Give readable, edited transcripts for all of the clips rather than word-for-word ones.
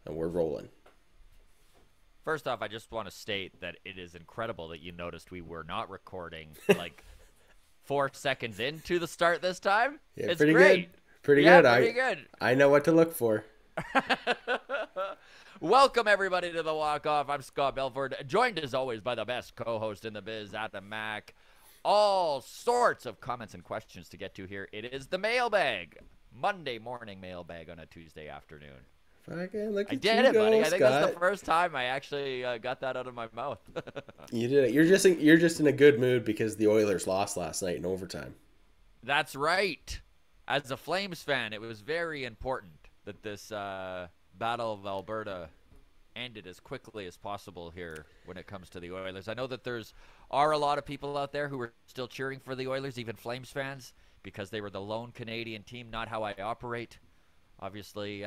and we're rolling. First off, I just want to state that it is incredible that you noticed we were not recording like 4 seconds into the start this time. Yeah, It's pretty good. great. Pretty Yeah, good. pretty good. I know what to look for. Welcome, everybody, to the Walk Off. I'm Scott Belford, joined as always by the best co-host in the biz, Adam Mack. All sorts of comments and questions to get to here. It is the mailbag. Monday morning mailbag on a Tuesday afternoon. Fucking look I at did you it, go, buddy. I think that's the Scott. first time I actually got that out of my mouth. You did it. You're just in a good mood because the Oilers lost last night in overtime. That's right. As a Flames fan, it was very important that this Battle of Alberta ended as quickly as possible here when it comes to the Oilers. I know that are a lot of people out there who are still cheering for the Oilers, even Flames fans, because they were the lone Canadian team, not how I operate. Obviously,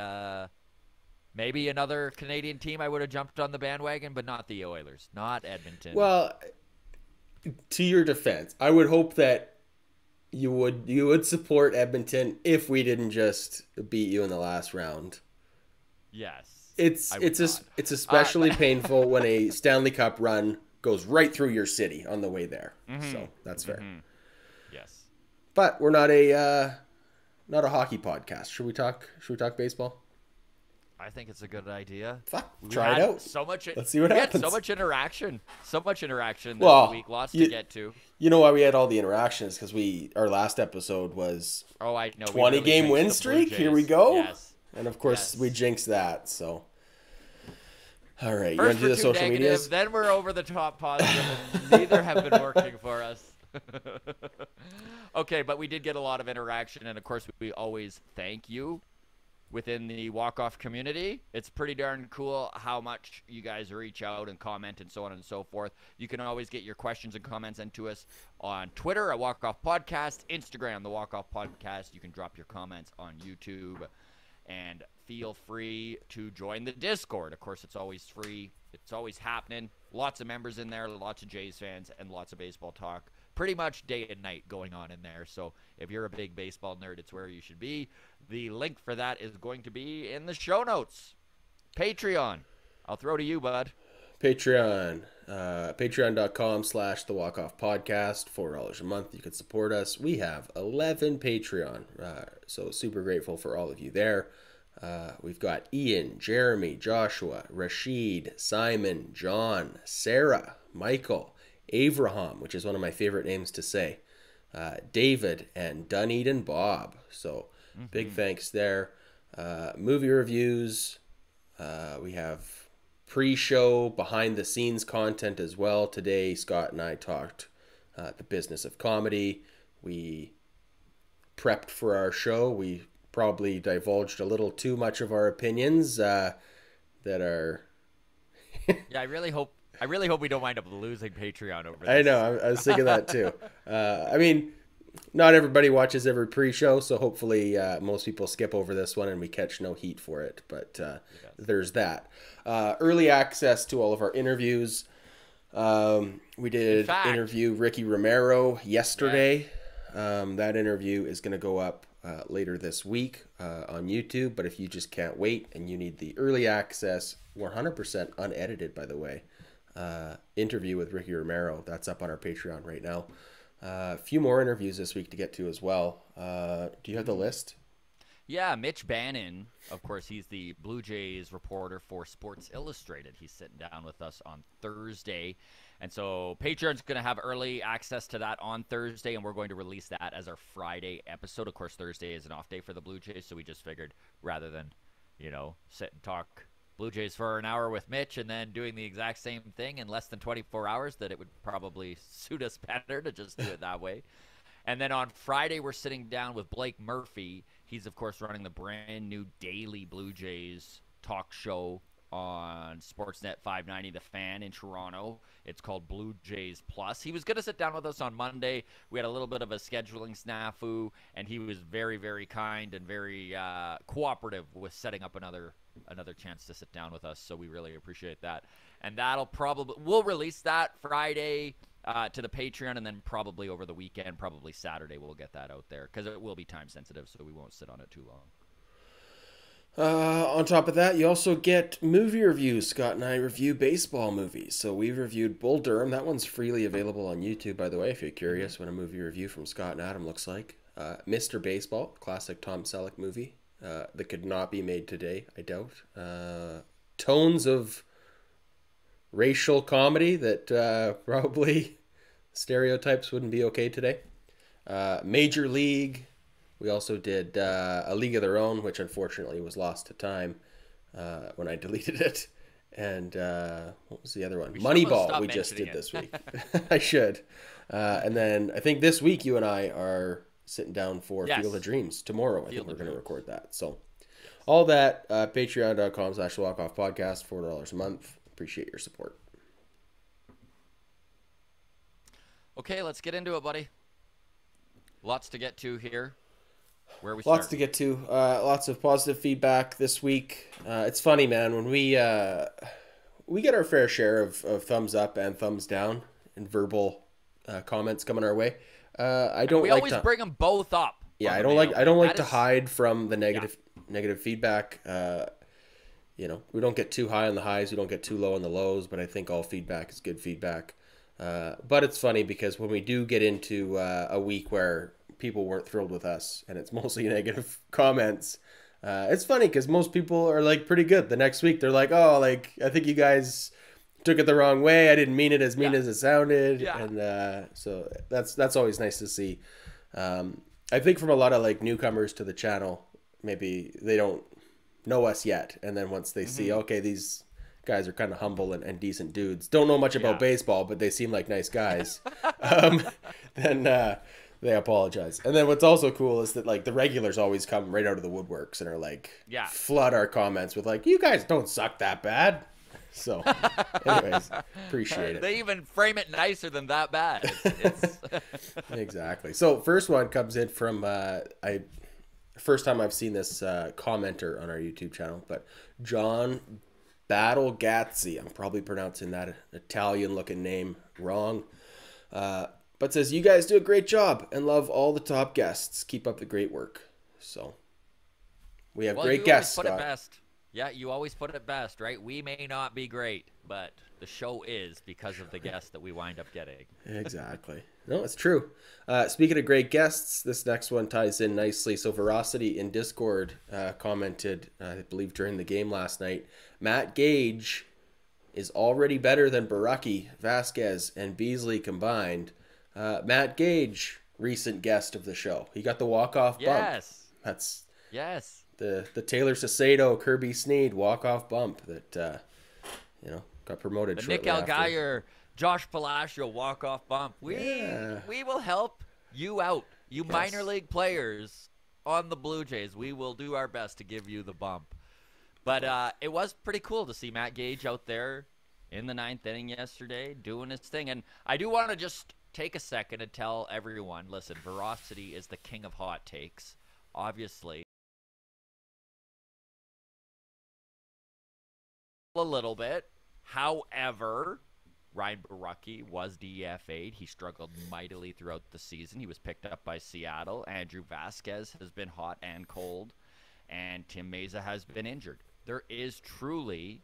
maybe another Canadian team I would have jumped on the bandwagon, but not the Oilers, not Edmonton. Well, to your defense, I would hope that you would support Edmonton if we didn't just beat you in the last round. Yes, It's I would it's not. it's especially painful when a Stanley Cup run goes right through your city on the way there. So that's fair. Yes. But we're not a hockey podcast. Should we talk baseball? I think it's a good idea. Fuck, We try it had out. so much. Let's see what we had happens. so much interaction. So much interaction this Well, week. Lots you- to get to. You know why we had all the interactions? Because our last episode was Oh, I know. 20 game win streak. Here we go. Yes. And of course Yes. we jinxed that. So, all right, you First want to do we're the too social negative, medias? then we're over the top positive, and neither have been working for us. Okay, but we did get a lot of interaction, and of course we always thank you within the walk-off community. It's pretty darn cool how much you guys reach out and comment and so on and so forth. You can always get your questions and comments into us on Twitter at Walk Off Podcast, Instagram, the Walk Off Podcast. You can drop your comments on YouTube, and feel free to join the Discord. Of course, it's always free. It's always happening. Lots of members in there, lots of Jays fans, and lots of baseball talk. Pretty much day and night going on in there. So if you're a big baseball nerd, it's where you should be. The link for that is going to be in the show notes. Patreon. I'll throw to you, bud. Patreon. Patreon.com/The Walk Off Podcast. $4 a month. You can support us. We have 11 Patreon. So super grateful for all of you there. We've got Ian, Jeremy, Joshua, Rashid, Simon, John, Sarah, Michael, Avraham, which is one of my favorite names to say, David, and Dunedin Bob. So big thanks there. Movie reviews. We have pre-show, behind-the-scenes content as well. Today, Scott and I talked the business of comedy. We prepped for our show. We probably divulged a little too much of our opinions that are... Yeah, I really hope we don't wind up losing Patreon over this. I know. I was thinking that too. I mean, not everybody watches every pre-show, so hopefully most people skip over this one and we catch no heat for it. But there's that. Early access to all of our interviews. We did interview Ricky Romero yesterday. That interview is going to go up later this week on YouTube. But if you just can't wait and you need the early access, 100% unedited, by the way, interview with Ricky Romero, that's up on our Patreon right now. A few more interviews this week to get to as well. Do you have the list? Yeah, Mitch Bannon, of course, he's the Blue Jays reporter for Sports Illustrated. He's sitting down with us on Thursday. And so Patreon's going to have early access to that on Thursday, and we're going to release that as our Friday episode. Of course, Thursday is an off day for the Blue Jays, so we just figured rather than, sit and talk Blue Jays for an hour with Mitch and then doing the exact same thing in less than 24 hours, that it would probably suit us better to just do it that way. And then on Friday, we're sitting down with Blake Murphy. He's, of course, running the brand new daily Blue Jays talk show on Sportsnet 590 The Fan in Toronto. It's called Blue Jays Plus. He was going to sit down with us on Monday. We had a little bit of a scheduling snafu, and he was very, very kind and very cooperative with setting up another chance to sit down with us. So we really appreciate that. And we'll release that Friday to the Patreon, and then probably over the weekend, probably Saturday, we'll get that out there because it will be time sensitive, so we won't sit on it too long. On top of that, you also get movie reviews. Scott and I review baseball movies. So we reviewed Bull Durham. That one's freely available on YouTube, by the way, if you're curious what a movie review from Scott and Adam looks like. Mr. Baseball, classic Tom Selleck movie that could not be made today, I doubt. Tones of racial comedy that probably stereotypes wouldn't be okay today. Major League. We also did A League of Their Own, which unfortunately was lost to time when I deleted it. And what was the other one? Moneyball we just did this week. I should. And then I think this week you and I are sitting down for Field of Dreams. Tomorrow I think we're going to record that. So all that, patreon.com/walkoffpodcast, $4 a month. Appreciate your support. Okay, let's get into it, buddy. Lots to get to here. Where we Lots to get to. Lots of positive feedback this week. It's funny, man, when we get our fair share of thumbs up and thumbs down and verbal comments coming our way. We always bring them both up. Yeah, I don't like to hide from the negative feedback. We don't get too high on the highs, we don't get too low on the lows, but I think all feedback is good feedback. But it's funny because when we do get into a week where people weren't thrilled with us and it's mostly negative comments, it's funny because most people are like pretty good. The next week they're like, oh, like I think you guys took it the wrong way, I didn't mean it as mean as it sounded. And so that's always nice to see. I think from a lot of like newcomers to the channel, maybe they don't know us yet, and then once they see, okay, these guys are kind of humble and decent dudes, don't know much about baseball, but they seem like nice guys, then they apologize. And then what's also cool is that like the regulars always come right out of the woodworks and are like, flood our comments with like, you guys don't suck that bad. So anyways, appreciate it. They even frame it nicer than that bad. It's... Exactly. So first one comes in from first time I've seen this commenter on our YouTube channel, but John Battlegazzi. I'm probably pronouncing that Italian looking name wrong. But says, you guys do a great job and love all the top guests. Keep up the great work. So we have great guests, Scott. Put it best. Yeah, you always put it best, right? We may not be great, but the show is because of the guests that we wind up getting. Exactly. No, it's true. Speaking of great guests, this next one ties in nicely. So Veracity in Discord commented, I believe during the game last night, Matt Gage is already better than Baraki, Vasquez, and Beasley combined. Matt Gage, recent guest of the show. He got the walk-off bump. That's the Taylor Sacedo, Kirby Sneed walk-off bump that got promoted. The Nick Algeyer, Josh Palacio walk-off bump. We will help you out, you minor league players on the Blue Jays. We will do our best to give you the bump. But it was pretty cool to see Matt Gage out there in the 9th inning yesterday doing his thing. And I do want to just take a second to tell everyone, listen, Veracity is the king of hot takes, obviously. A little bit. However, Ryan Baraki was DFA'd. He struggled mightily throughout the season. He was picked up by Seattle. Andrew Vasquez has been hot and cold, and Tim Meza has been injured. There is truly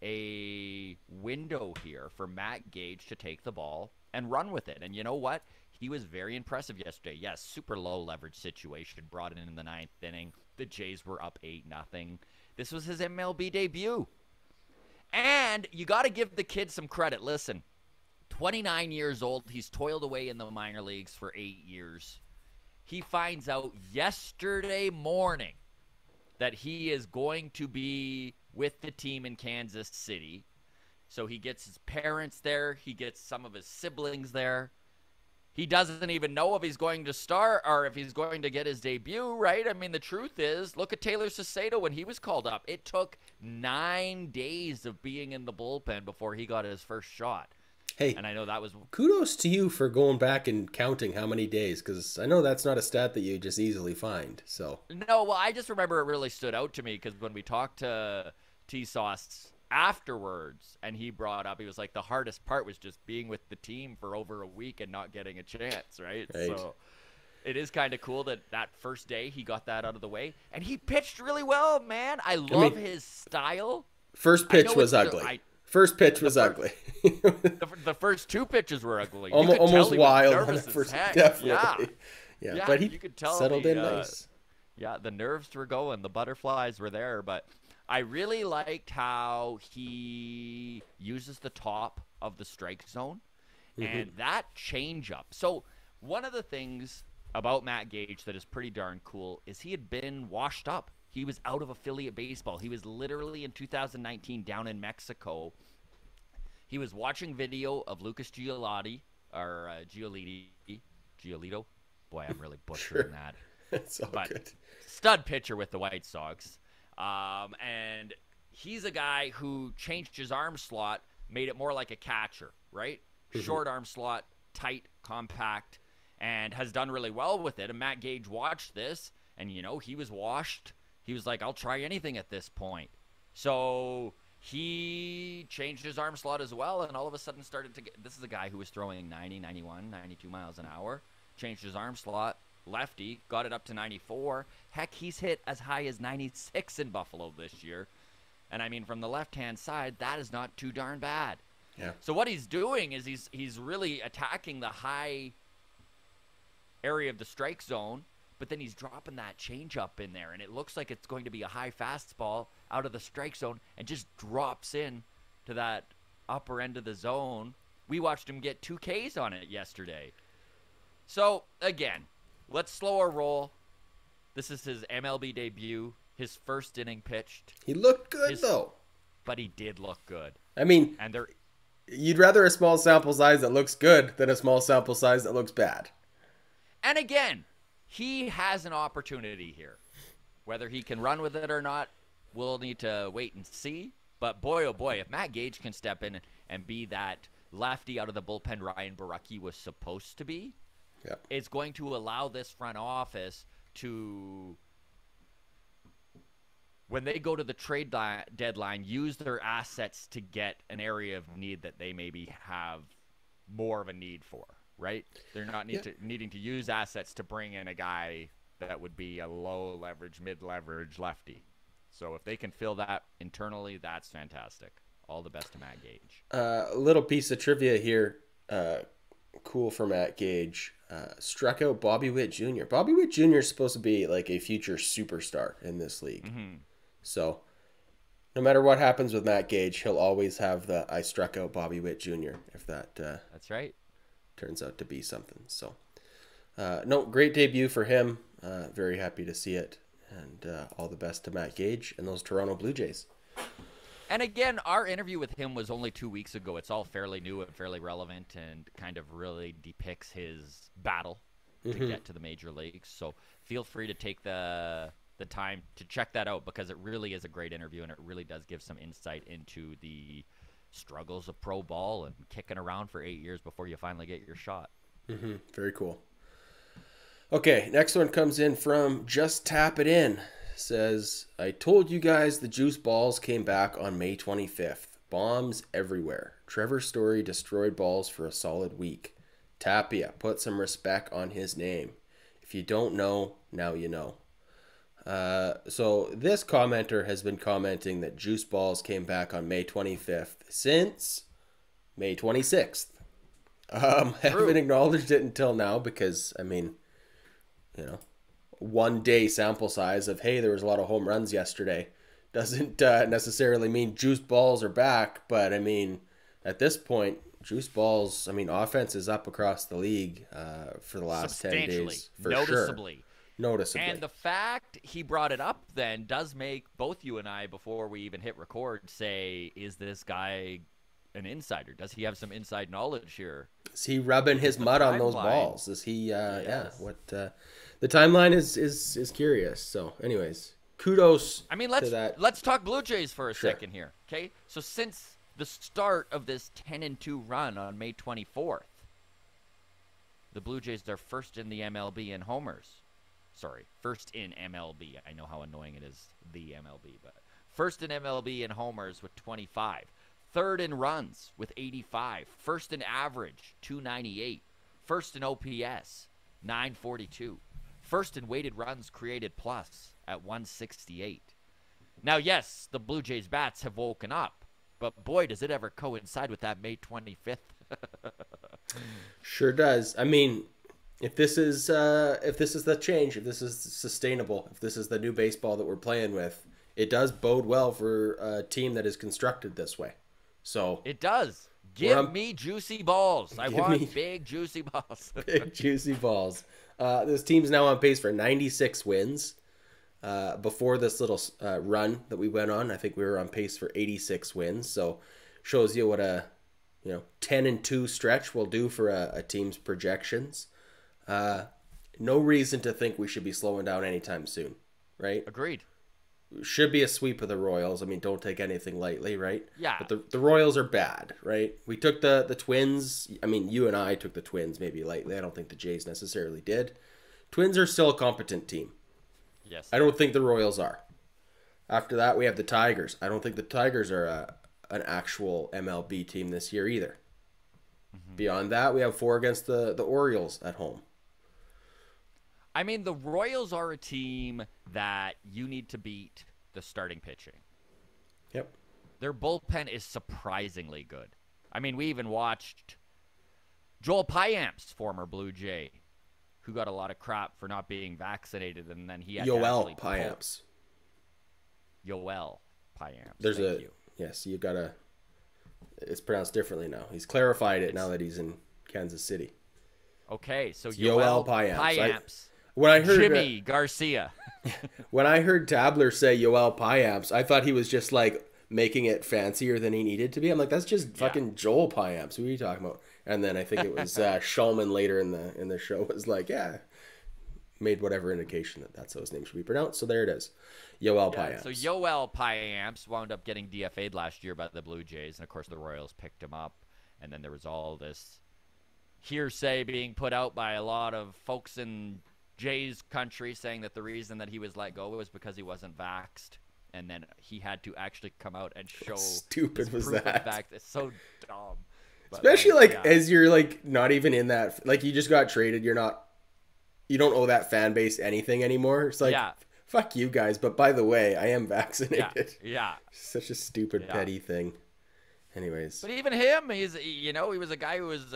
a window here for Matt Gage to take the ball and run with it. And you know what? He was very impressive yesterday. Yes, super low leverage situation. Brought it in the 9th inning. The Jays were up 8-0. This was his MLB debut. And you got to give the kid some credit. Listen, 29 years old. He's toiled away in the minor leagues for 8 years. He finds out yesterday morning that he is going to be with the team in Kansas City. So he gets his parents there. He gets some of his siblings there. He doesn't even know if he's going to start or if he's going to get his debut, right? I mean, the truth is, look at Taylor Sacedo when he was called up. It took 9 days of being in the bullpen before he got his first shot. Hey, and I know that was... Kudos to you for going back and counting how many days, because I know that's not a stat that you just easily find. So no, well, I just remember it really stood out to me because when we talked to T-Sauce afterwards, and he brought up, he was like, the hardest part was just being with the team for over a week and not getting a chance, right? So it is kind of cool that first day he got that out of the way, and he pitched really well, man. I love his style. First pitch was ugly. First pitch was ugly. The first two pitches were ugly. Almost wild on the first. Definitely. Yeah, but he you could tell settled in nice. Yeah, the nerves were going, the butterflies were there, but I really liked how he uses the top of the strike zone and that changeup. So one of the things about Matt Gage that is pretty darn cool is he had been washed up. He was out of affiliate baseball. He was literally in 2019 down in Mexico. He was watching video of Lucas Giolito. Boy, I'm really butchering that. It's all good. Stud pitcher with the White Sox. And he's a guy who changed his arm slot, made it more like a catcher, right? Short arm slot, tight, compact, and has done really well with it. And Matt Gage watched this, and, he was washed. He was like, I'll try anything at this point. So he changed his arm slot as well, and all of a sudden started to get – this is a guy who was throwing 90, 91, 92 miles an hour, changed his arm slot, lefty, got it up to 94. Heck, he's hit as high as 96 in Buffalo this year. And, I mean, from the left-hand side, that is not too darn bad. Yeah. So what he's doing is he's really attacking the high area of the strike zone, but then he's dropping that changeup in there, and it looks like it's going to be a high fastball out of the strike zone and just drops in to that upper end of the zone. We watched him get 2 Ks on it yesterday. So, again, let's slow our roll. This is his MLB debut, his first inning pitched. He looked good, though. But he did look good. I mean, you'd rather a small sample size that looks good than a small sample size that looks bad. And again, he has an opportunity here. Whether he can run with it or not, we'll need to wait and see. But boy, oh boy, if Matt Gage can step in and be that lefty out of the bullpen Ryan Borucki was supposed to be, it's going to allow this front office to, when they go to the trade deadline, use their assets to get an area of need that they maybe have more of a need for, right? They're not needing to use assets to bring in a guy that would be a low leverage, mid leverage lefty. So if they can fill that internally, that's fantastic. All the best to Matt Gage. A little piece of trivia here. Cool for Matt Gage. Struck out Bobby Witt Jr. Bobby Witt Jr. is supposed to be like a future superstar in this league. So no matter what happens with Matt Gage, he'll always have the I struck out Bobby Witt Jr. if that that's right. turns out to be something. So no, great debut for him. Very happy to see it. And all the best to Matt Gage and those Toronto Blue Jays. And again, our interview with him was only 2 weeks ago. It's all fairly new and fairly relevant and kind of really depicts his battle to get to the major leagues. So feel free to take the time to check that out because it really is a great interview and it really does give some insight into the struggles of pro ball and kicking around for 8 years before you finally get your shot. Very cool. Okay, next one comes in from Just Tap It In. Says, I told you guys the juice balls came back on May 25th. Bombs everywhere. Trevor Story destroyed balls for a solid week. Tapia, put some respect on his name. If you don't know, now you know. So this commenter has been commenting that juice balls came back on May 25th since May 26th. Haven't acknowledged it until now because, I mean, 1 day sample size of, hey, there was a lot of home runs yesterday doesn't necessarily mean juice balls are back. But I mean, at this point, juice balls, I mean, offense is up across the league for the last 10 days. For noticeably. Sure. Noticeably. And the fact he brought it up then does make both you and I, before we even hit record, say, is this guy an insider? Does he have some inside knowledge here? Is he rubbing his mud on those balls? Is he, what, the timeline is curious. So anyways, kudos to that. Let's talk Blue Jays for a second here. Okay. So since the start of this 10-2 run on May 24th, the Blue Jays are first in the MLB in homers. Sorry, first in MLB. I know how annoying it is, the MLB, but first in MLB in homers with 25. Third in runs with 85. First in average, 298. First in OPS. 942. First in weighted runs created plus at 168. Now, yes, the Blue Jays bats have woken up, but boy, does it ever coincide with that May 25th. Sure does. I mean, if this is the change, if this is sustainable, if this is the new baseball that we're playing with, it does bode well for a team that is constructed this way. So it does. Give me juicy balls. I want big juicy balls. Big juicy balls. This team's now on pace for 96 wins. Before this little run that we went on, I think we were on pace for 86 wins. So shows you what a 10-2 stretch will do for a team's projections. No reason to think we should be slowing down anytime soon, right? Agreed. Should be a sweep of the Royals. I mean, don't take anything lightly, right? Yeah. But the Royals are bad, right? We took the Twins. I mean, you and I took the Twins maybe lightly. I don't think the Jays necessarily did. Twins are still a competent team. Yes. I don't think the Royals are. After that, we have the Tigers. I don't think the Tigers are an actual MLB team this year either. Mm-hmm. Beyond that, we have 4 against the Orioles at home. I mean, the Royals are a team that you need to beat the starting pitching. Yep. Their bullpen is surprisingly good. I mean, we even watched Yoel Pimentel, former Blue Jay, who got a lot of crap for not being vaccinated, and then he had Yoel Pimentel. Yoel Pimentel. There's yes, you gotta. It's pronounced differently now. He's clarified it now that he's in Kansas City. Okay, so Yoel Pimentel. When I heard Jimmy Garcia. When I heard Tabler say Yoel Pimentel, I thought he was just like making it fancier than he needed to be. I'm like, that's just fucking Joel Pimentel. Who are you talking about? And then I think it was Shulman later in the show was like, made whatever indication that's how his name should be pronounced. So there it is, Yoel Pimentel. So Yoel Pimentel wound up getting DFA'd last year by the Blue Jays, and of course the Royals picked him up. And then there was all this hearsay being put out by a lot of folks in Jays country saying that the reason that he was let go was because he wasn't vaxxed, and then he had to actually come out and show. How stupid was that? It's so dumb. But especially as you're like not even in that, like you just got traded. You don't owe that fan base anything anymore. It's like, fuck you guys. But by the way, I am vaccinated. Yeah. Such a stupid petty thing. Anyways, but even him, he was a guy who was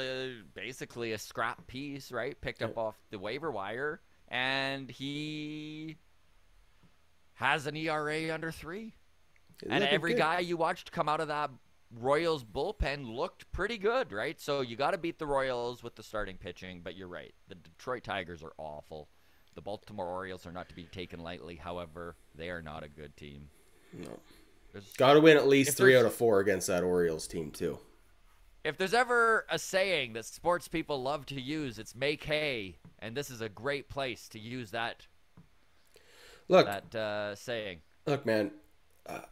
basically a scrap piece, right? Picked up off the waiver wire, and he has an ERA under 3. And every guy you watched come out of that Royals bullpen looked pretty good, right? So you got to beat the Royals with the starting pitching, but you're right. The Detroit Tigers are awful. The Baltimore Orioles are not to be taken lightly. However, they are not a good team. No. Got to win at least 3 out of 4 against that Orioles team, too. If there's ever a saying that sports people love to use, it's make hay, and this is a great place to use that saying. Look, man,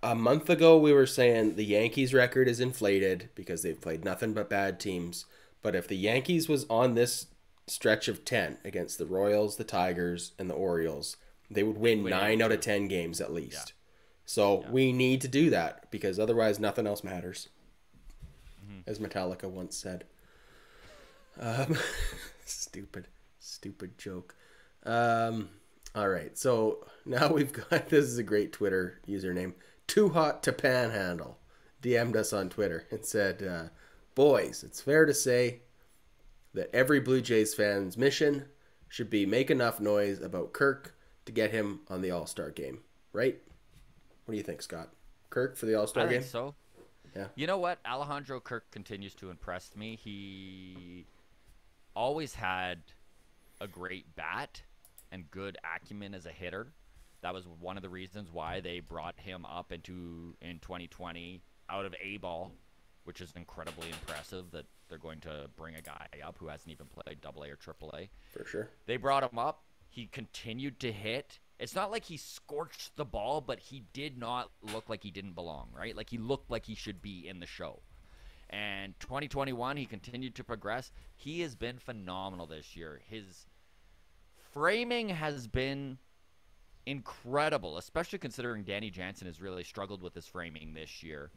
a month ago we were saying the Yankees record is inflated because they've played nothing but bad teams. But if the Yankees was on this stretch of 10 against the Royals, the Tigers, and the Orioles, they would win 9 out of 10 games at least. Yeah. So we need to do that because otherwise nothing else matters, as Metallica once said. Stupid joke. All right, so now we've got, this is a great Twitter username, Too Hot to Panhandle, DM'd us on Twitter and said, boys, it's fair to say that every Blue Jays fan's mission should be make enough noise about Kirk to get him on the All-Star game, right? What do you think, Scott? Kirk for the All-Star game? I think so. Yeah. You know what? Alejandro Kirk continues to impress me. He always had a great bat and good acumen as a hitter. That was one of the reasons why they brought him up in 2020 out of A-ball, which is incredibly impressive that they're going to bring a guy up who hasn't even played AA or AAA. For sure. They brought him up. He continued to hit. It's not like he scorched the ball, but he did not look like he didn't belong, right? Like he looked like he should be in the show. And 2021, he continued to progress. He has been phenomenal this year. His framing has been incredible, especially considering Danny Jansen has really struggled with his framing this year.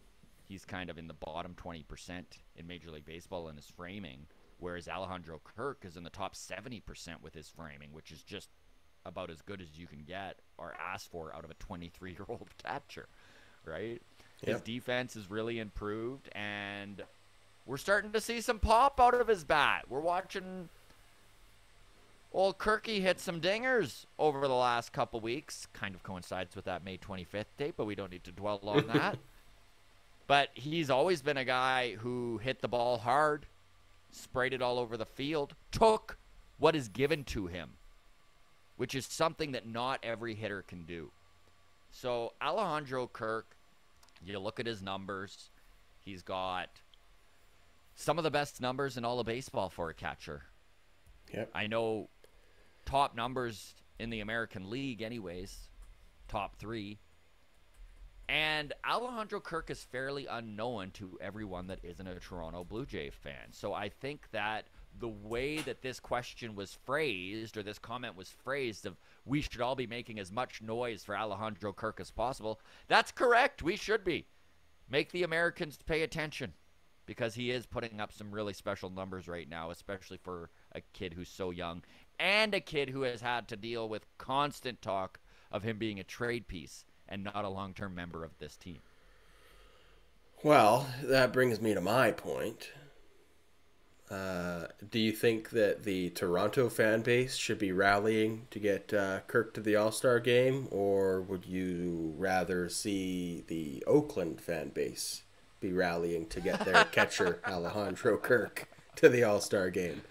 He's kind of in the bottom 20% in Major League Baseball in his framing. whereas Alejandro Kirk is in the top 70% with his framing, which is just about as good as you can get or ask for out of a 23-year-old catcher, right? Yep. His defense is really improved, and we're starting to see some pop out of his bat. We're watching old Kirky hit some dingers over the last couple weeks. Kind of coincides with that May 25th date, but we don't need to dwell on that. But he's always been a guy who hit the ball hard, sprayed it all over the field, took what is given to him, which is something that not every hitter can do. So Alejandro Kirk, you look at his numbers, he's got some of the best numbers in all of baseball for a catcher. Yep. I know top numbers in the American League anyways, top 3. And Alejandro Kirk is fairly unknown to everyone that isn't a Toronto Blue Jay fan. So I think that the way that this question was phrased, or this comment was phrased, of we should all be making as much noise for Alejandro Kirk as possible, that's correct. We should be. Make the Americans pay attention, because he is putting up some really special numbers right now, especially for a kid who's so young and a kid who has had to deal with constant talk of him being a trade piece and not a long-term member of this team. Well, that brings me to my point. Do you think that the Toronto fan base should be rallying to get Kirk to the All-Star game, or would you rather see the Oakland fan base be rallying to get their catcher Alejandro Kirk to the All-Star game?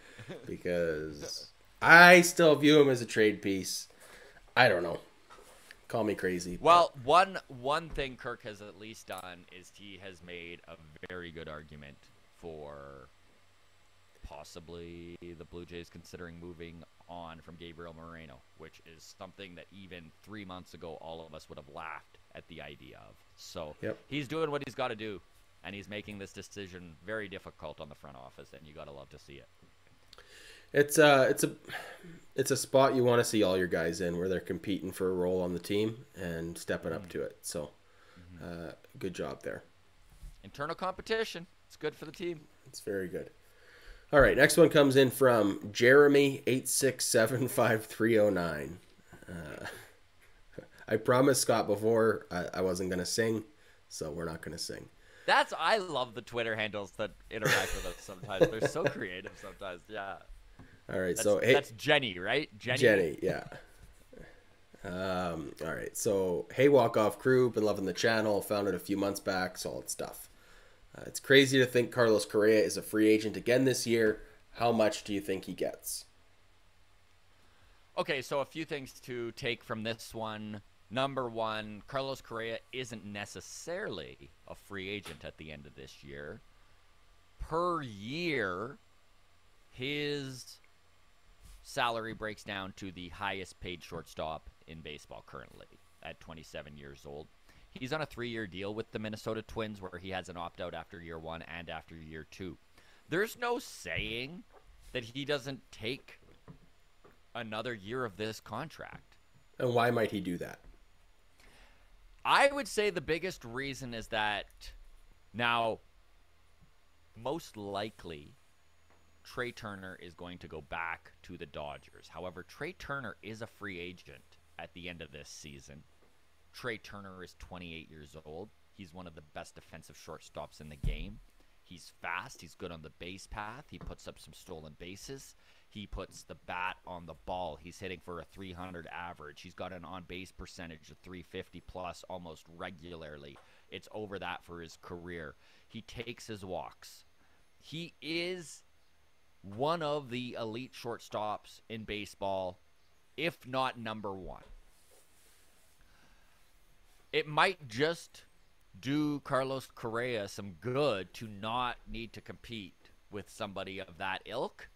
Because I still view him as a trade piece. I don't know. Call me crazy. Well, one thing Kirk has at least done is he has made a very good argument for possibly the Blue Jays considering moving on from Gabriel Moreno, which is something that even 3 months ago all of us would have laughed at the idea of. So He's doing what he's got to do, and he's making this decision very difficult on the front office, and you got to love to see it. It's a spot you want to see all your guys in, where they're competing for a role on the team and stepping up to it. So, good job there. Internal competition. It's good for the team. It's very good. All right, next one comes in from Jeremy 8675309. I promised Scott before I wasn't gonna sing, so we're not gonna sing. I love the Twitter handles that interact with us sometimes. They're so creative sometimes. Yeah. All right, that's Jenny, right? Jenny, yeah. All right, so hey, Walk Off Crew, been loving the channel. Found it a few months back. Solid stuff. It's crazy to think Carlos Correa is a free agent again this year. How much do you think he gets? Okay, so a few things to take from this one. Number one, Carlos Correa isn't necessarily a free agent at the end of this year. Per year, his salary breaks down to the highest paid shortstop in baseball currently at 27 years old. He's on a 3-year deal with the Minnesota Twins where he has an opt-out after year 1 and after year 2. There's no saying that he doesn't take another year of this contract. And why might he do that? I would say the biggest reason is that now, most likely, Trey Turner is going to go back to the Dodgers. However, Trey Turner is a free agent at the end of this season. Trey Turner is 28 years old. He's one of the best defensive shortstops in the game. He's fast. He's good on the base path. He puts up some stolen bases. He puts the bat on the ball. He's hitting for a 300 average. He's got an on-base percentage of 350 plus almost regularly. It's over that for his career. He takes his walks. He is one of the elite shortstops in baseball, if not number one. It might just do Carlos Correa some good to not need to compete with somebody of that ilk.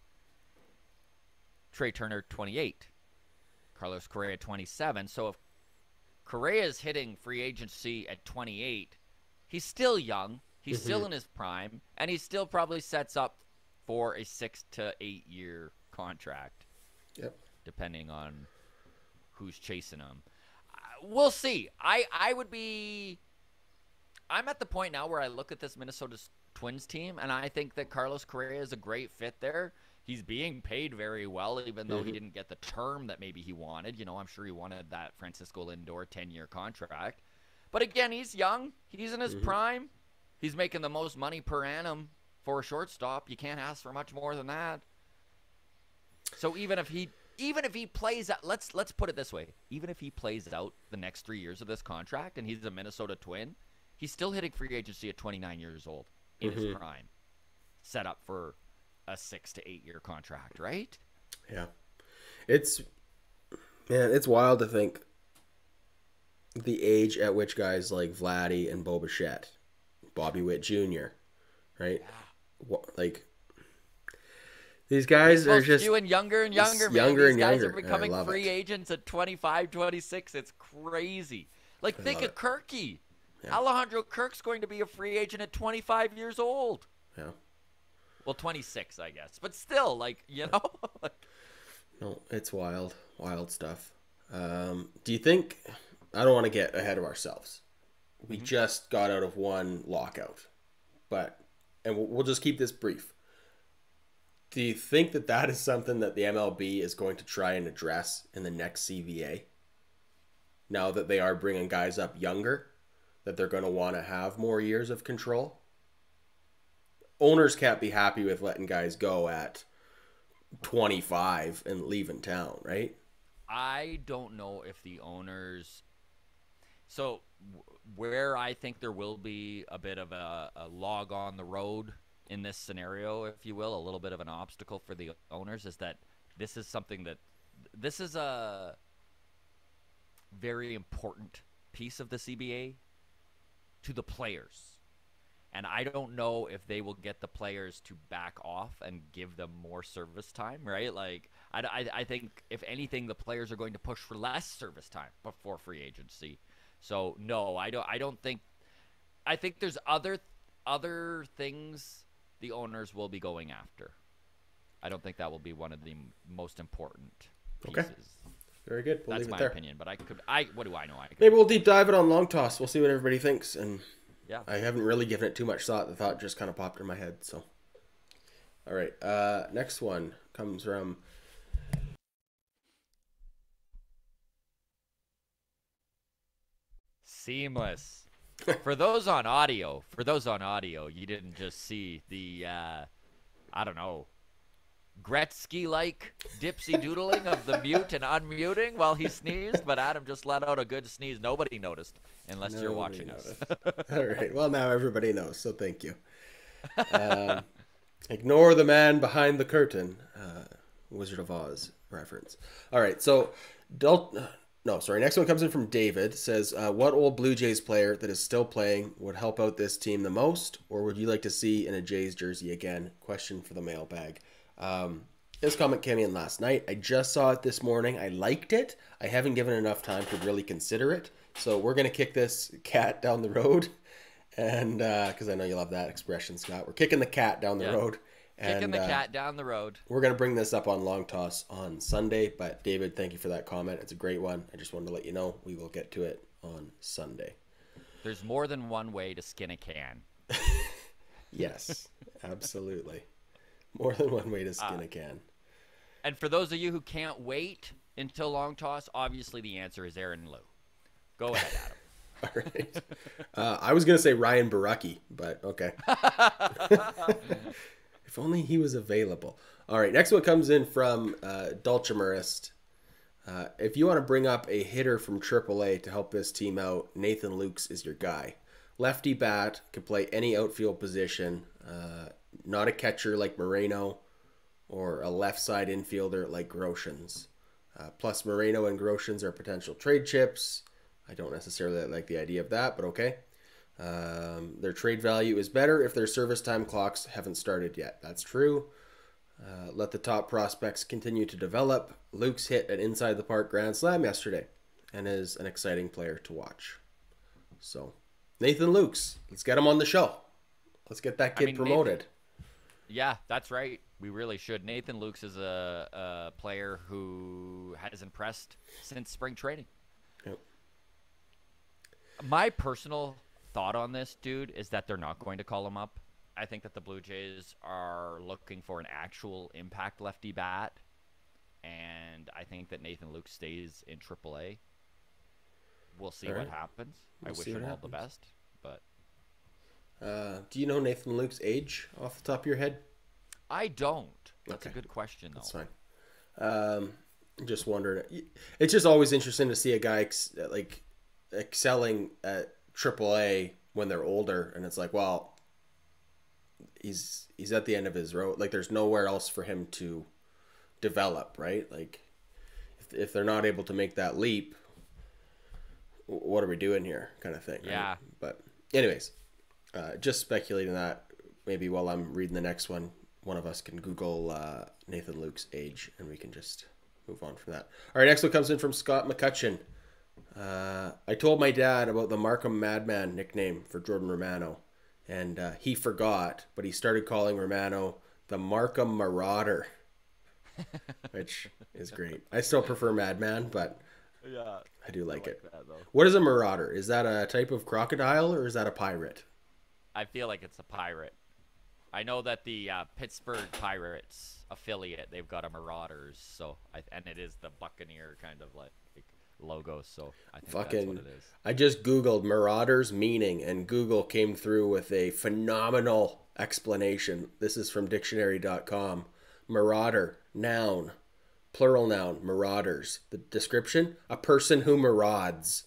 Trey Turner, 28. Carlos Correa, 27. So if Correa is hitting free agency at 28, he's still young. He's still in his prime. And he still probably sets up for a 6 to 8 year contract. Yep. Depending on who's chasing him. We'll see. I would be I'm at the point now where I look at this Minnesota Twins team, and I think that Carlos Correa is a great fit there. He's being paid very well, even though he didn't get the term that maybe he wanted. You know, I'm sure he wanted that Francisco Lindor 10-year contract. But again, he's young. He's in his prime. He's making the most money per annum for a shortstop. You can't ask for much more than that. So even if he plays out, let's put it this way. Even if he plays out the next 3 years of this contract and he's a Minnesota Twin, he's still hitting free agency at 29 years old in his prime. Set up for a 6 to 8 year contract, right? Yeah. It's wild to think the age at which guys like Vladdy and Bo Bichette, Bobby Witt Jr., right? Yeah. Like, these guys are just doing younger and younger, man. Younger These and guys younger. are becoming free agents at 25, 26. It's crazy. Like, think of Kirky. Yeah. Alejandro Kirk's going to be a free agent at 25 years old. Yeah. Well, 26, I guess. But still, like, you know? No, it's wild. Wild stuff. Do you think... I don't want to get ahead of ourselves. We just got out of one lockout. And we'll just keep this brief. Do you think that is something that the MLB is going to try and address in the next CBA? Now that they are bringing guys up younger, that they're going to want to have more years of control? Owners can't be happy with letting guys go at 25 and leaving town, right? I don't know if the owners... So where I think there will be a bit of a log on the road in this scenario, if you will, a little bit of an obstacle for the owners, is that this is something that... This is a very important piece of the CBA to the players. And I don't know if they will get the players to back off and give them more service time, right? Like, I think, if anything, the players are going to push for less service time before free agency. So, no, I don't think... I think there's other things the owners will be going after. I don't think that will be one of the most important pieces. Okay. Very good. We'll That's leave it my there. opinion, but what do I know? Maybe we'll deep dive it on long toss. We'll see what everybody thinks. And yeah, I haven't really given it too much thought. The thought just kind of popped in my head. So, all right. Next one comes from Seamless. For those on audio, you didn't just see the I don't know, Gretzky-like dipsy-doodling of the mute and unmuting while he sneezed, but Adam just let out a good sneeze. Nobody noticed, unless you're watching us. All right. Well, now everybody knows, so thank you. Ignore the man behind the curtain. Wizard of Oz reference. All right. So, next one comes in from David. Says, what old Blue Jays player that is still playing would help out this team the most, or would you like to see in a Jays jersey again? Question for the mailbag. This comment came in last night. I just saw it this morning. I liked it. I haven't given enough time to really consider it. So we're going to kick this cat down the road. And because I know you love that expression, Scott. We're kicking the cat down the road. Kicking the cat down the road. We're going to bring this up on Long Toss on Sunday. But David, thank you for that comment. It's a great one. I just wanted to let you know we will get to it on Sunday. There's more than one way to skin a can. Yes, absolutely. More than one way to skin a can. And for those of you who can't wait until Long Toss, obviously the answer is Aaron Liu. Go ahead, Adam. All right. I was going to say Ryan Baracki, but okay. If only he was available. All right, next one comes in from Dulcimerist. If you want to bring up a hitter from AAA to help this team out, Nathan Lukes is your guy. Lefty bat, can play any outfield position. Not a catcher like Moreno or a left side infielder like Groshans. Plus, Moreno and Groshans are potential trade chips. I don't necessarily like the idea of that, but okay. Their trade value is better if their service time clocks haven't started yet. That's true. Let the top prospects continue to develop. Luke's hit an inside the park grand slam yesterday and is an exciting player to watch. So, Nathan Lukes, let's get him on the show. Let's get that kid promoted. Yeah, that's right. We really should. Nathan Lukes is a player who has impressed since spring training. Yep. My personal thought on this, dude, is that they're not going to call him up. I think that the Blue Jays are looking for an actual impact lefty bat, and I think that Nathan Luke stays in AAA. We'll see what happens. I wish him all the best, but do you know Nathan Luke's age off the top of your head? I don't. That's a good question, though. That's fine. Just wondering. It's just always interesting to see a guy excelling at AAA when they're older, and it's like, well, he's at the end of his road. Like, there's nowhere else for him to develop, right? Like, if they're not able to make that leap, what are we doing here, kind of thing? Yeah. Right? But anyways, just speculating that maybe while I'm reading the next one of us can Google Nathan Luke's age, and we can just move on from that. All right, next one comes in from Scott McCutcheon. I told my dad about the Marcum Madman nickname for Jordan Romano, and he forgot, but he started calling Romano the Marcum Marauder, which is great. I still prefer Madman, but yeah, I do like it. That, what is a marauder? Is that a type of crocodile, or is that a pirate? I feel like it's a pirate. I know that the Pittsburgh Pirates affiliate, they've got a Marauders, and it is the Buccaneer kind of like logo, so I think that's what it is. I just Googled Marauders meaning, and Google came through with a phenomenal explanation. This is from dictionary.com. Marauder, noun, plural noun, marauders. The description, a person who marauds.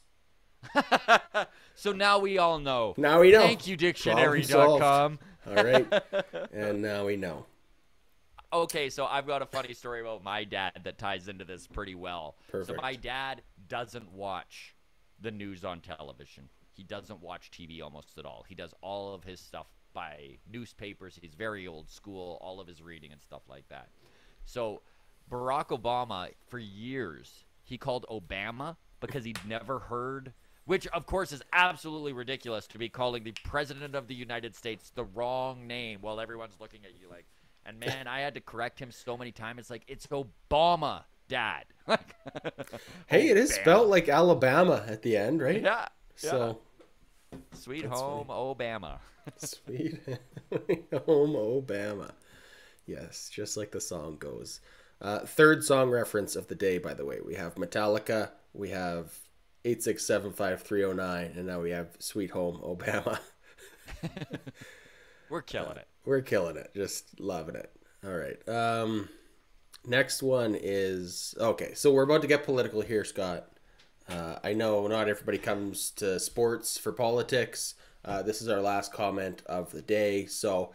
So now we all know. Now we know. Thank you, dictionary.com. All right. And now we know. Okay, so I've got a funny story about my dad that ties into this pretty well. Perfect. So my dad doesn't watch the news on television. He doesn't watch TV almost at all. He does all of his stuff by newspapers. He's very old school, all of his reading and stuff like that. So Barack Obama, for years, he called Obama because he'd never heard, which of course is absolutely ridiculous to be calling the President of the United States the wrong name while everyone's looking at you like, and man, I had to correct him so many times. It's like, it's Obama, Dad. Hey, it is spelled like Alabama at the end, right? Yeah. So Sweet home, Obama. Sweet home, Obama. Yes, just like the song goes. Third song reference of the day, by the way. We have Metallica, we have 8675309, and now we have Sweet Home, Obama. We're killing it. We're killing it. Just loving it. All right. Next one is... Okay, so we're about to get political here, Scott. I know not everybody comes to sports for politics. This is our last comment of the day. So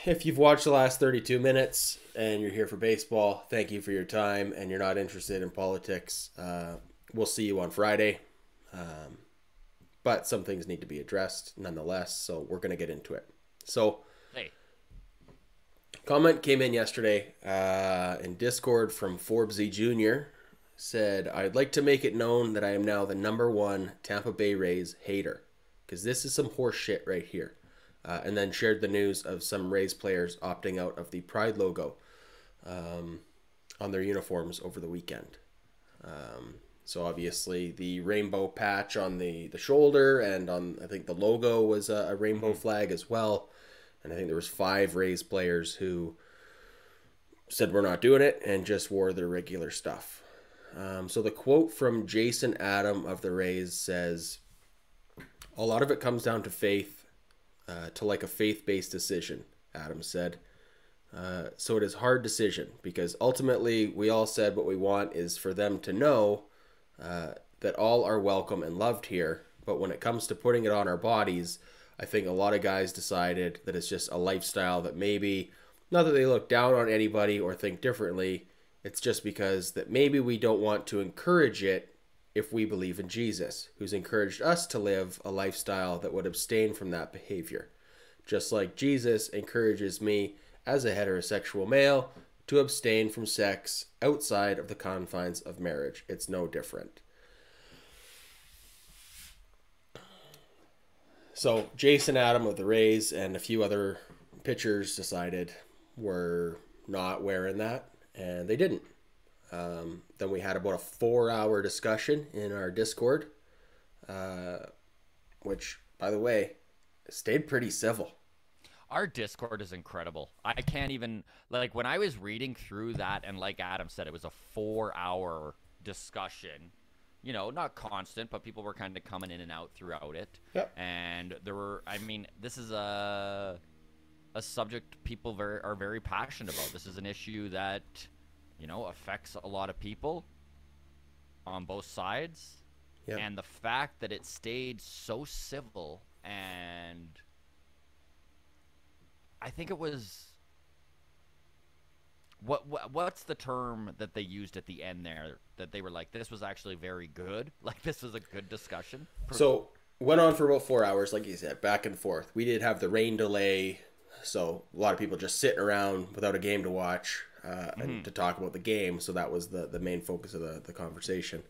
if you've watched the last 32 minutes and you're here for baseball, thank you for your time, and you're not interested in politics, we'll see you on Friday. But some things need to be addressed nonetheless, so we're going to get into it. So, hey, comment came in yesterday in Discord from Forbesy Jr. Said, I'd like to make it known that I am now the #1 Tampa Bay Rays hater, because this is some horse shit right here. And then shared the news of some Rays players opting out of the Pride logo on their uniforms over the weekend. So obviously the rainbow patch on the shoulder and on, I think the logo was a rainbow flag as well. And I think there was 5 Rays players who said we're not doing it and just wore their regular stuff. So the quote from Jason Adam of the Rays says, a lot of it comes down to faith, to like a faith-based decision, Adam said. So it is a hard decision because ultimately we all said what we want is for them to know that all are welcome and loved here. But when it comes to putting it on our bodies, I think a lot of guys decided that it's just a lifestyle that maybe, not that they look down on anybody or think differently, it's just because that maybe we don't want to encourage it if we believe in Jesus, who's encouraged us to live a lifestyle that would abstain from that behavior. Just like Jesus encourages me as a heterosexual male to abstain from sex outside of the confines of marriage. It's no different. So Jason Adam of the Rays and a few other pitchers decided we're not wearing that, and they didn't. Then we had about a 4-hour discussion in our Discord. which, by the way, stayed pretty civil. Our Discord is incredible. I can't even, like, when I was reading through that, and like Adam said, it was a 4-hour discussion. You know, not constant, but people were kind of coming in and out throughout it. Yep. And there were, I mean, this is a subject people are very passionate about. This is an issue that, you know, affects a lot of people on both sides. Yep. And the fact that it stayed so civil, and I think it was what's the term that they used at the end there, that they were like, this was actually very good, like this was a good discussion. So went on for about 4 hours, like you said, back and forth. We did have the rain delay, so a lot of people just sitting around without a game to watch and to talk about the game. So that was the main focus of the conversation.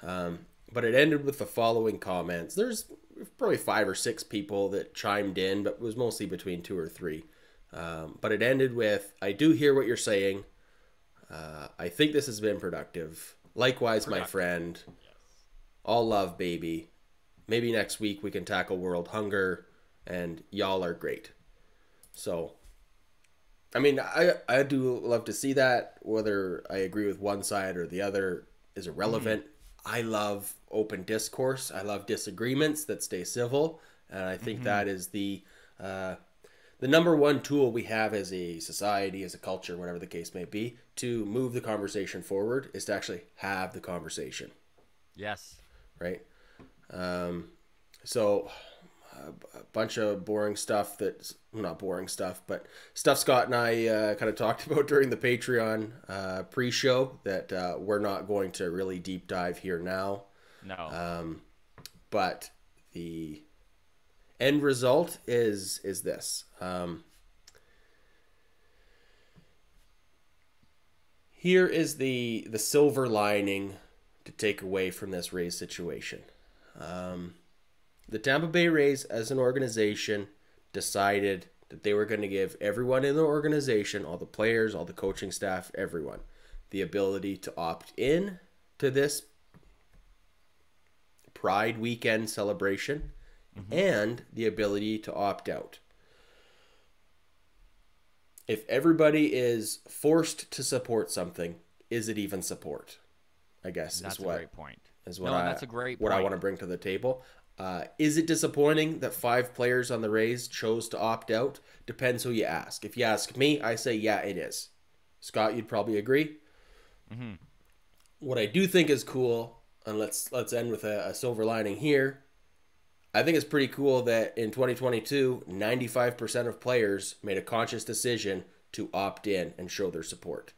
But it ended with the following comments. There's probably 5 or 6 people that chimed in, but it was mostly between 2 or 3. But it ended with, I do hear what you're saying. I think this has been productive. Likewise, my friend. Yes. All love, baby. Maybe next week we can tackle world hunger, and y'all are great. So, I mean, I do love to see that. Whether I agree with one side or the other is irrelevant. I love open discourse. I love disagreements that stay civil. And I think that is the number one tool we have as a society, as a culture, whatever the case may be, to move the conversation forward, is to actually have the conversation. Yes. Right? So a bunch of boring stuff that's not boring stuff, but stuff Scott and I kind of talked about during the Patreon pre-show that we're not going to really deep dive here now. No. But the end result is this. Here is the silver lining to take away from this Rays situation. The Tampa Bay Rays, as an organization, decided that they were going to give everyone in the organization, all the players, all the coaching staff, everyone, the ability to opt in to this Pride weekend celebration and the ability to opt out. If everybody is forced to support something, is it even support? I guess that's is what a great point. that's a great what point. I want to bring to the table. Is it disappointing that 5 players on the Rays chose to opt out? Depends who you ask. If you ask me, I say, yeah, it is. Scott, you'd probably agree. What I do think is cool, and let's end with a silver lining here. I think it's pretty cool that in 2022, 95% of players made a conscious decision to opt in and show their support.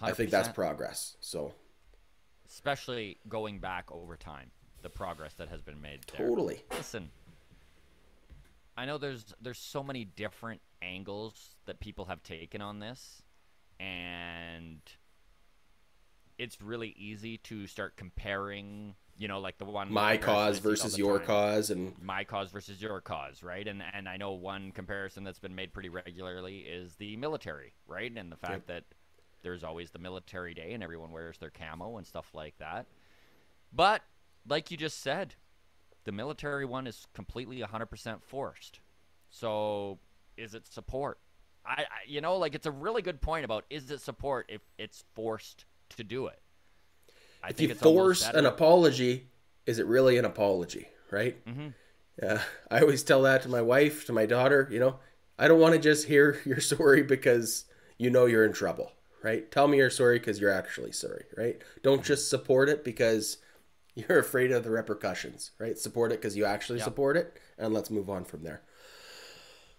100%. I think that's progress. So, especially going back over time. The progress that has been made there. Totally. Listen, I know there's so many different angles that people have taken on this, and it's really easy to start comparing, you know, like the one my cause versus your cause, and my cause versus your cause, right? And I know one comparison that's been made pretty regularly is the military, right? And the fact that there's always the military day and everyone wears their camo and stuff like that. But like you just said, the military one is completely 100% forced. So is it support? I you know, like, it's a really good point about, is it support if it's forced to do it? If you force an apology, is it really an apology, right? Yeah, I always tell that to my wife, to my daughter, you know, I don't want to just hear you're sorry because you know you're in trouble, right? Tell me you're sorry because you're actually sorry, right? Don't just support it because you're afraid of the repercussions, right? Support it because you actually support it, and let's move on from there.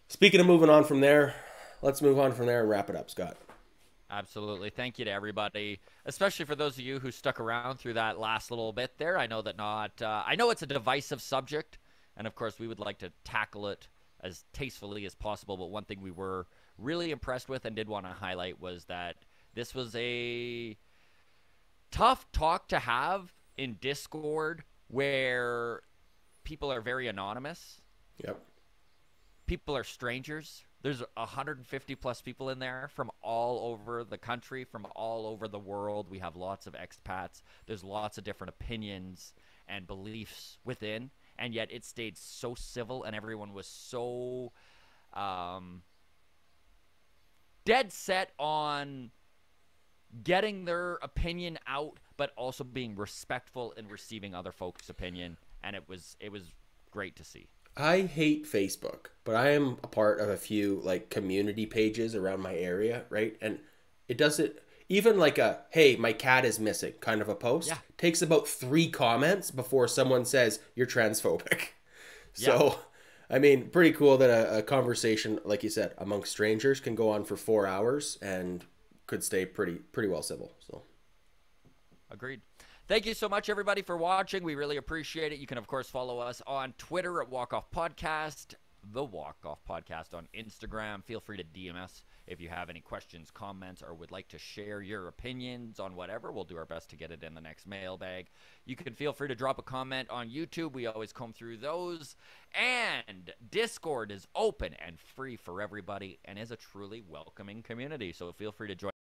Speaking of moving on from there, let's move on from there and wrap it up, Scott. Absolutely. Thank you to everybody, especially for those of you who stuck around through that last little bit there. I know that I know it's a divisive subject, and of course we would like to tackle it as tastefully as possible, but one thing we were really impressed with and did want to highlight was that this was a tough talk to have in Discord, where people are very anonymous. Yep. People are strangers. There's 150 plus people in there from all over the country, from all over the world. We have lots of expats. There's lots of different opinions and beliefs within. and yet it stayed so civil, and everyone was so dead set on getting their opinion out, but also being respectful and receiving other folks' opinion, and it was great to see. I hate Facebook, but I am a part of a few like community pages around my area, right? And it doesn't even like a hey, my cat is missing kind of a post takes about 3 comments before someone says you're transphobic. So, I mean, pretty cool that a conversation, like you said, amongst strangers can go on for 4 hours and could stay pretty well civil. So, agreed. Thank you so much, everybody, for watching. We really appreciate it. You can, of course, follow us on Twitter at Walk Off Podcast, The Walk Off Podcast on Instagram. Feel free to DM us if you have any questions, comments, or would like to share your opinions on whatever. We'll do our best to get it in the next mailbag. You can feel free to drop a comment on YouTube. We always comb through those. And Discord is open and free for everybody and is a truly welcoming community. So feel free to join